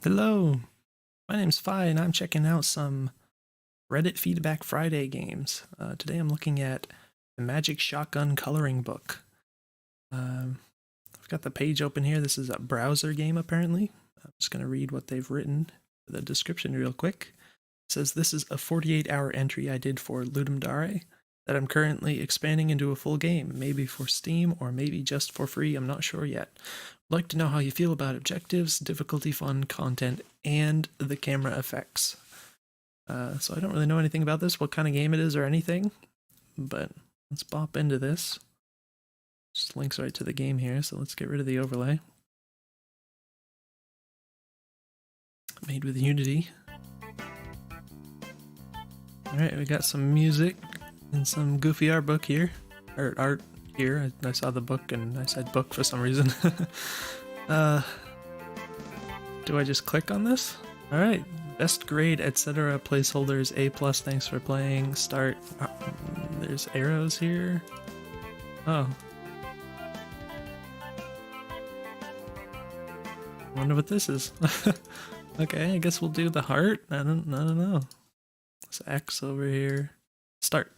Hello, my name's Fi and I'm checking out some Reddit Feedback Friday games. Today I'm looking at the Magic Shotgun Coloring Book. I've got the page open here. This is a browser game apparently. I'm just going to read what they've written, the description real quick. It says, this is a 48-hour entry I did for Ludum Dare that I'm currently expanding into a full game, maybe for Steam or maybe just for free, I'm not sure yet. I'd like to know how you feel about objectives, difficulty, fun, content, and the camera effects. So I don't really know anything about this, what kind of game it is or anything, but let's bop into this. Just links right to the game here, so let's get rid of the overlay. Made with Unity. Alright, we got some music and some goofy art book here. Or art here. I saw the book and I said book for some reason. Do I just click on this? Alright. Best grade, etc. Placeholders A+, thanks for playing. Start. There's arrows here. Oh. I wonder what this is. Okay, I guess we'll do the heart. I don't know. There's X over here. Start.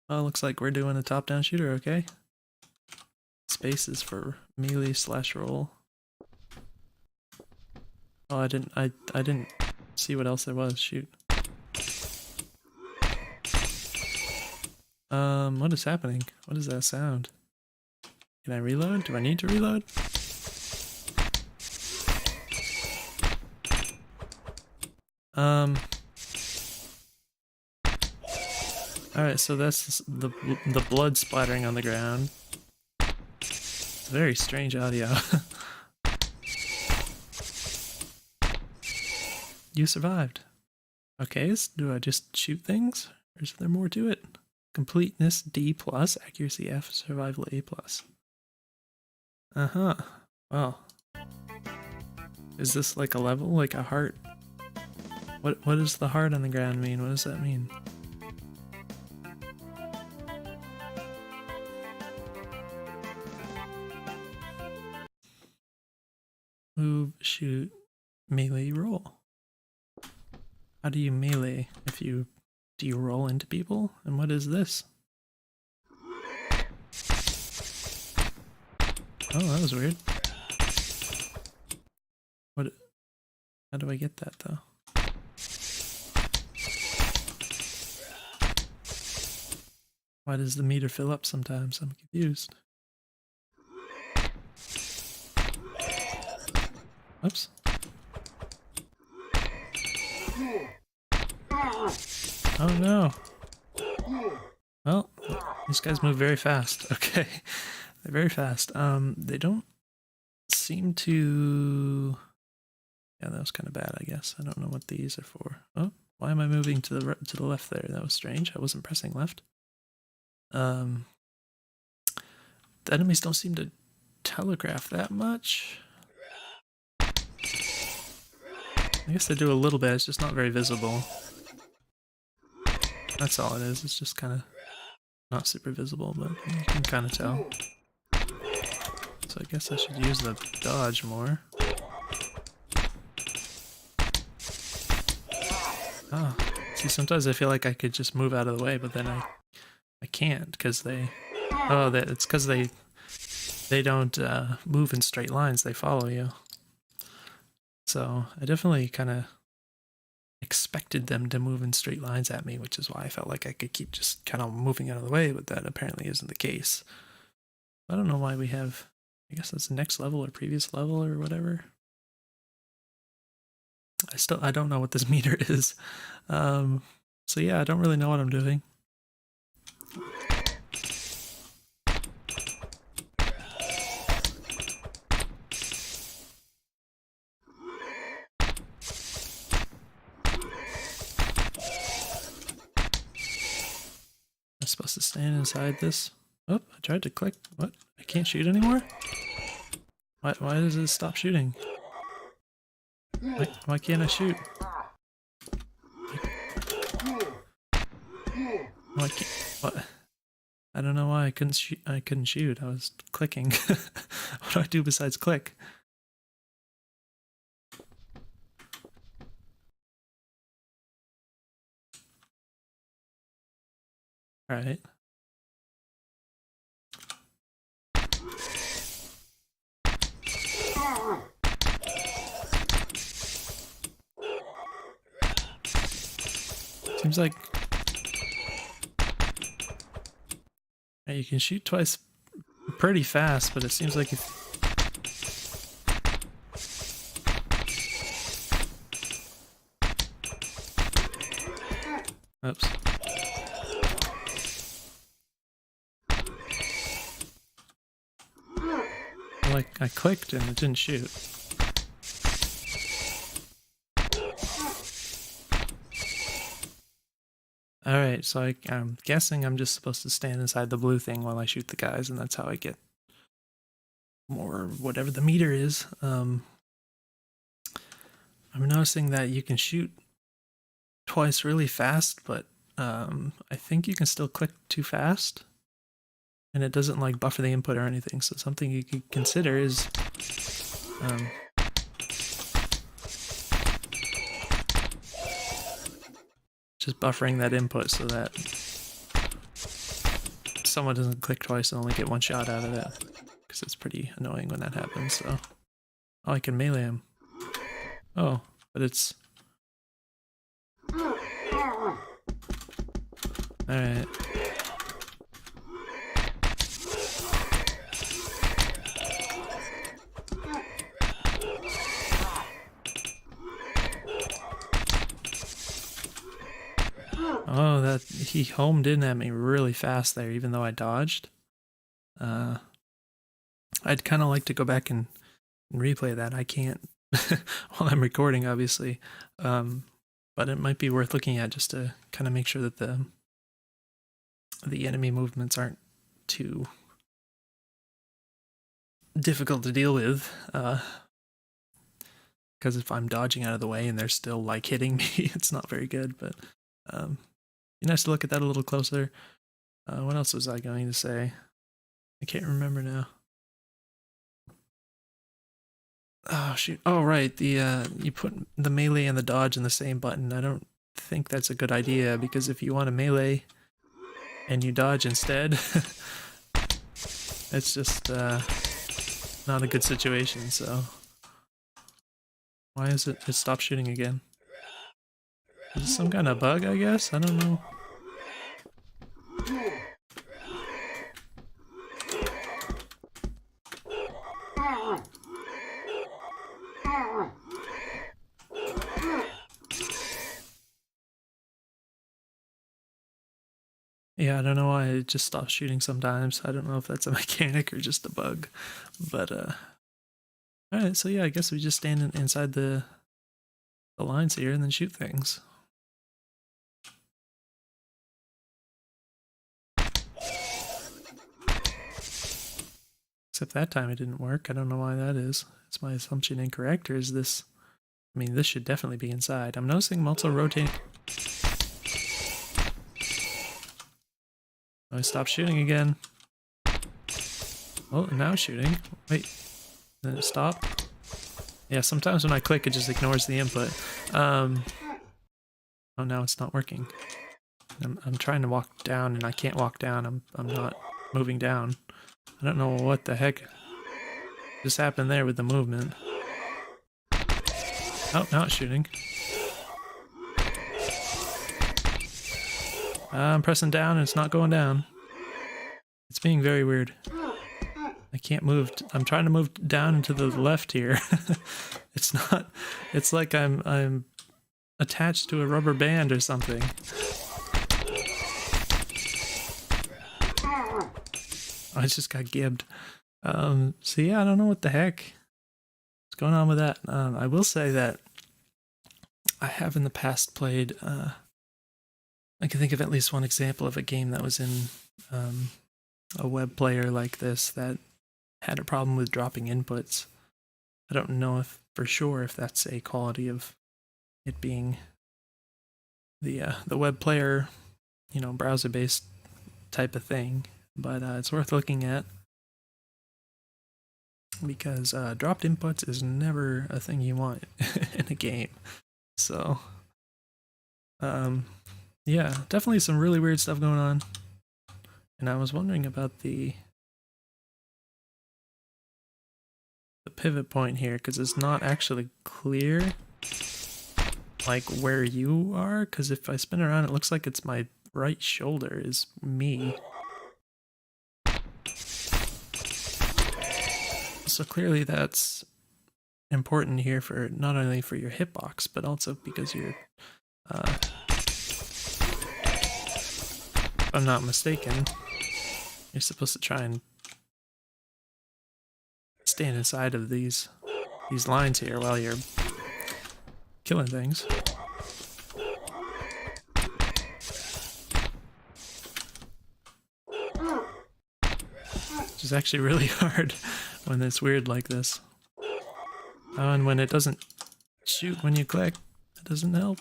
Oh, looks like we're doing a top-down shooter, okay. Space is for melee/roll. Oh, I didn't see what else there was. Shoot. What is happening? What is that sound? Can I reload? Do I need to reload? Alright, so that's the blood splattering on the ground. It's very strange audio. You survived. Okay, so do I just shoot things? Or is there more to it? Completeness D+, accuracy F, survival A+. Uh-huh. Well. Is this like a level? Like a heart? What does the heart on the ground mean? What does that mean? Move, shoot, melee, roll. How do you melee do you roll into people? And what is this? Oh, that was weird. How do I get that though? Why does the meter fill up sometimes? I'm confused. Oops. Oh no. Well, these guys move very fast. Okay. They're very fast. They don't seem to... Yeah, that was kind of bad, I guess. I don't know what these are for. Oh, why am I moving to the left there? That was strange. I wasn't pressing left. The enemies don't seem to telegraph that much. I guess they do a little bit, it's just not very visible. That's all it is, it's just kind of not super visible, but you can kind of tell. So I guess I should use the dodge more. Oh, see, sometimes I feel like I could just move out of the way, but then I can't, because they... Oh, it's because they don't move in straight lines, they follow you. So I definitely kind of expected them to move in straight lines at me, which is why I felt like I could keep just kind of moving out of the way, but that apparently isn't the case. I don't know why we have, I guess that's the next level or previous level or whatever. I don't know what this meter is. So yeah, I don't really know what I'm doing. I'm supposed to stand inside this. Oh, I tried to click. What? I can't shoot anymore? Why does it stop shooting? Why can't I shoot? Why can't, what? I don't know why I couldn't shoot. I was clicking. What do I do besides click? Alright. Seems like you can shoot twice pretty fast, but it seems like if oops. Like I clicked and it didn't shoot. Alright, so I'm guessing I'm just supposed to stand inside the blue thing while I shoot the guys, and that's how I get more whatever the meter is. I'm noticing that you can shoot twice really fast, but I think you can still click too fast, and it doesn't like buffer the input or anything. So something you could consider is just buffering that input so that someone doesn't click twice and only get one shot out of it, because it's pretty annoying when that happens. So, oh, I can melee him. Oh, but it's alright. Oh, that he homed in at me really fast there, even though I dodged. I'd kind of like to go back and replay that. I can't while I'm recording, obviously, but it might be worth looking at just to kind of make sure that the enemy movements aren't too difficult to deal with. Because if I'm dodging out of the way and they're still like hitting me, it's not very good. But be nice to look at that a little closer. What else was I going to say? I can't remember now. Oh shoot! Oh right, the you put the melee and the dodge in the same button. I don't think that's a good idea, because if you want to melee and you dodge instead, it's just not a good situation. So why is it stopped shooting again? Is this some kind of bug, I guess? I don't know. Yeah, I don't know why it just stops shooting sometimes. I don't know if that's a mechanic or just a bug. But alright, so yeah, I guess we just stand inside the lines here and then shoot things. Except that time it didn't work. I don't know why that is. Is my assumption incorrect, or is this... I mean, this should definitely be inside. I'm noticing I'm also rotating... I stopped shooting again. Oh, now shooting. Wait. Then it stopped. Yeah, sometimes when I click, it just ignores the input. Oh, now it's not working. I'm trying to walk down, and I can't walk down. I'm not moving down. I don't know what the heck just happened there with the movement. Oh, now it's shooting. I'm pressing down and it's not going down. It's being very weird. I can't move. I'm trying to move down and to the left here. It's not. It's like I'm attached to a rubber band or something. I just got gibbed. So yeah, I don't know what the heck is going on with that. I will say that I have in the past played. I can think of at least one example of a game that was in a web player like this that had a problem with dropping inputs. I don't know if for sure if that's a quality of it being the web player, you know, browser-based type of thing, but it's worth looking at, because dropped inputs is never a thing you want in a game. So yeah, definitely some really weird stuff going on. And I was wondering about the pivot point here, because it's not actually clear like where you are, because if I spin around it looks like it's my right shoulder is me. So clearly that's important here for not only for your hitbox, but also because you're if I'm not mistaken, you're supposed to try and stand inside of these lines here while you're killing things. Which is actually really hard when it's weird like this. Oh, and when it doesn't shoot when you click, it doesn't help.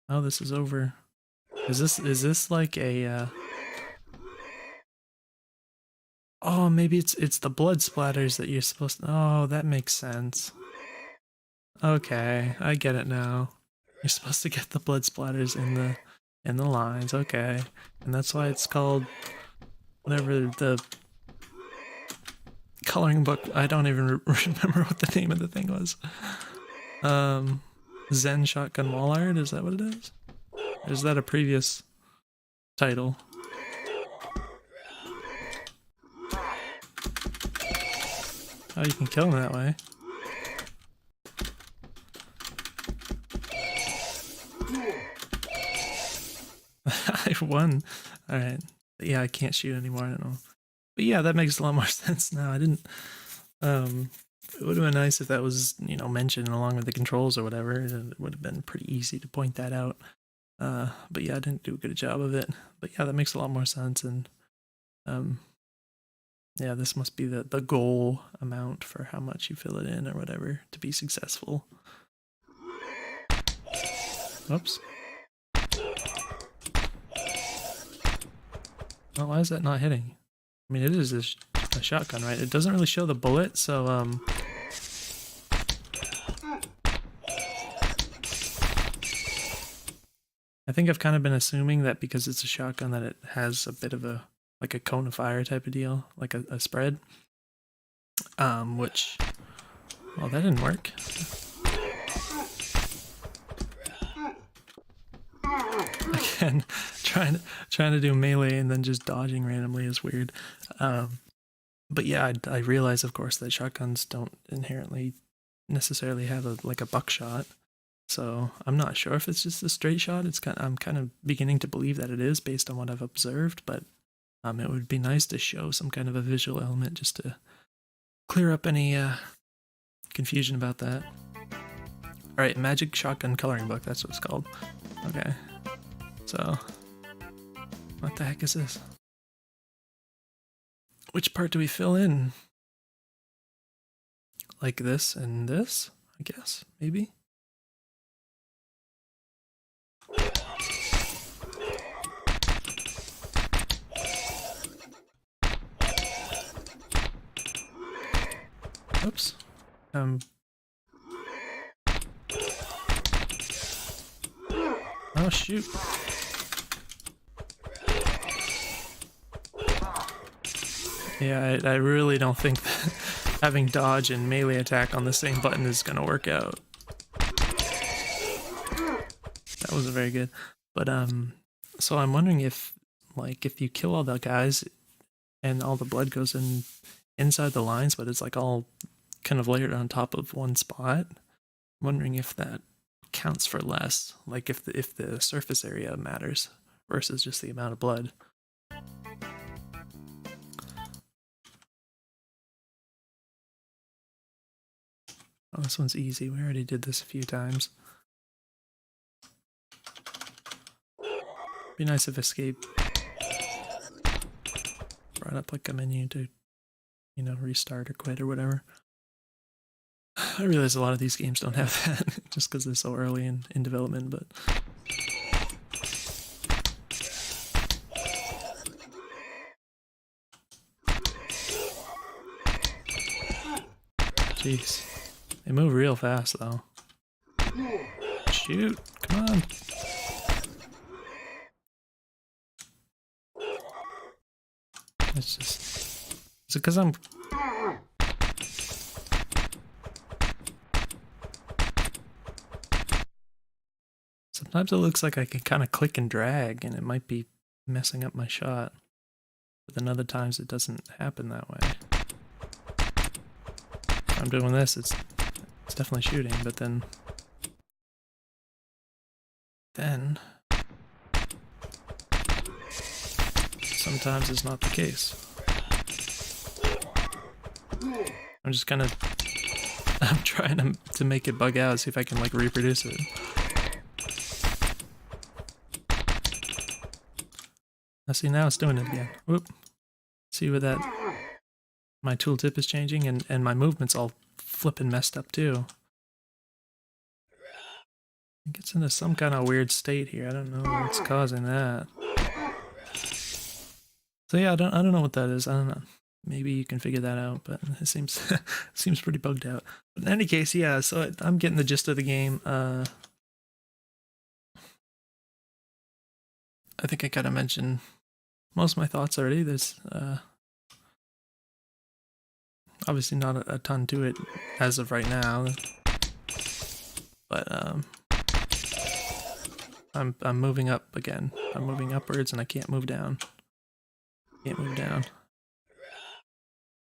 Oh, this is over. Is this like a oh, maybe it's the blood splatters that you're supposed to... Oh, that makes sense. Okay, I get it now. You're supposed to get the blood splatters in the lines, okay. And that's why it's called whatever the coloring book. I don't even remember what the name of the thing was. Zen Shotgun Wall Art, is that what it is? Or is that a previous title? Oh, you can kill them that way. I won. Alright. Yeah, I can't shoot anymore, I don't know. But yeah, that makes a lot more sense now. I didn't... it would have been nice if that was, you know, mentioned along with the controls or whatever. It would have been pretty easy to point that out. But yeah, I didn't do a good job of it. But yeah, that makes a lot more sense, and yeah, this must be the goal amount for how much you fill it in or whatever to be successful. Oops. Oh, why is that not hitting? I mean, it is a shotgun, right? It doesn't really show the bullet, so I think I've kind of been assuming that because it's a shotgun that it has a bit of a, like a cone of fire type of deal, like a spread. Which, well, that didn't work. Again, trying to do melee and then just dodging randomly is weird. But yeah, I realize, of course, that shotguns don't inherently necessarily have a buckshot. So I'm not sure if it's just a straight shot. I'm kind of beginning to believe that it is based on what I've observed, but it would be nice to show some kind of a visual element just to clear up any confusion about that. Alright, Magic Shotgun Coloring Book, that's what it's called. Okay. So, what the heck is this? Which part do we fill in? Like this and this, I guess, maybe? Oops. Oh shoot. Yeah, I really don't think that having dodge and melee attack on the same button is gonna work out. That wasn't very good. But so I'm wondering if, like, if you kill all the guys and all the blood goes in inside the lines, but it's like all kind of layered on top of one spot. I'm wondering if that counts for less, like if the surface area matters versus just the amount of blood. Oh, this one's easy. We already did this a few times. Be nice if escape brought up like a menu to, you know, restart or quit or whatever. I realize a lot of these games don't have that just because they're so early in development, but... Jeez. They move real fast, though. Shoot! Come on! It's just... Is it because I'm... Sometimes it looks like I can kind of click and drag and it might be messing up my shot. But then other times it doesn't happen that way. If I'm doing this, it's definitely shooting, but then sometimes it's not the case. I'm just kind of... I'm trying to make it bug out, see if I can like reproduce it. I see now it's doing it again. Whoop. See where that... My tooltip is changing and my movement's all flipping messed up too. It gets into some kind of weird state here. I don't know what's causing that. So yeah, I don't know what that is. I don't know. Maybe you can figure that out, but it seems seems pretty bugged out. But in any case, yeah, so I'm getting the gist of the game. I think I kind of mentioned most of my thoughts already. There's obviously not a ton to it as of right now, but I'm moving up again. I'm moving upwards and I can't move down. Can't move down.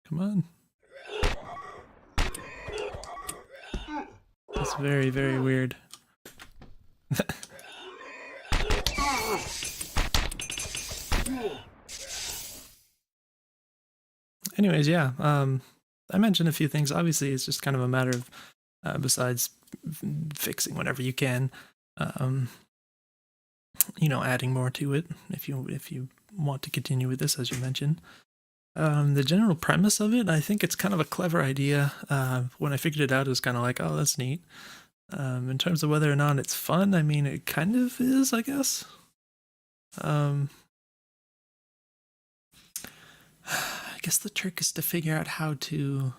Come on. That's very, very weird. Anyways, yeah, I mentioned a few things. Obviously, it's just kind of a matter of, besides fixing whatever you can, you know, adding more to it if you want to continue with this, as you mentioned. The general premise of it, I think it's kind of a clever idea. When I figured it out, it was kind of like, oh, that's neat. In terms of whether or not it's fun, I mean, it kind of is, I guess. I guess the trick is to figure out how to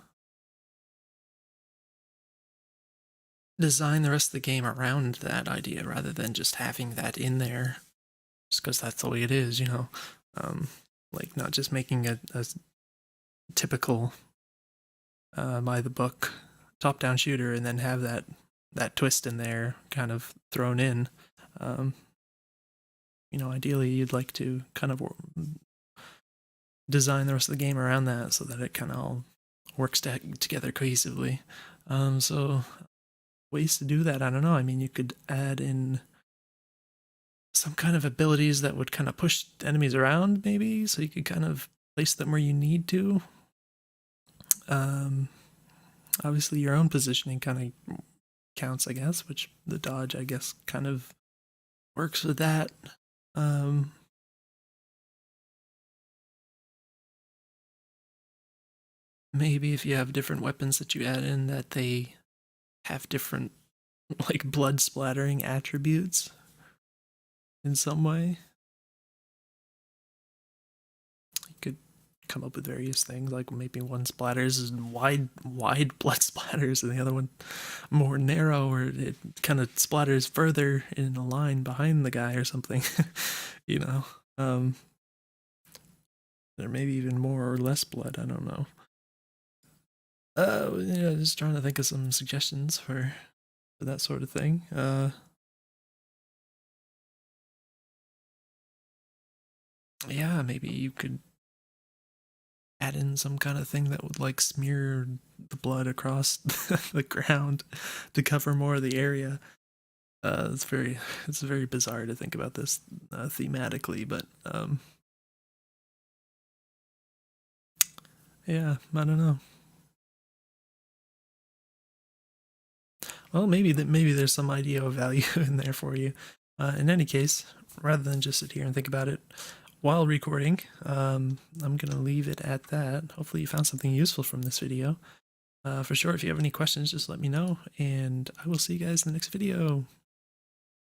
design the rest of the game around that idea rather than just having that in there just because that's the way it is, you know. Like not just making a typical by the book top-down shooter and then have that twist in there kind of thrown in. You know, ideally you'd like to kind of design the rest of the game around that so that it kind of all works together cohesively. So ways to do that, I don't know. I mean, you could add in some kind of abilities that would kind of push enemies around, maybe, so you could kind of place them where you need to. Obviously, your own positioning kind of counts, I guess, which the dodge, I guess, kind of works with that. Maybe if you have different weapons that you add in, that they have different, like, blood splattering attributes in some way. You could come up with various things, like maybe one splatters is wide blood splatters and the other one more narrow, or it kind of splatters further in a line behind the guy or something. You know, there may be even more or less blood, I don't know. Yeah, just trying to think of some suggestions for that sort of thing. Yeah, maybe you could add in some kind of thing that would like smear the blood across the ground to cover more of the area. It's very bizarre to think about this thematically, but yeah, I don't know. Well, maybe there's some idea of value in there for you. In any case, rather than just sit here and think about it while recording, I'm gonna leave it at that. Hopefully you found something useful from this video. For sure, if you have any questions, just let me know, and I will see you guys in the next video.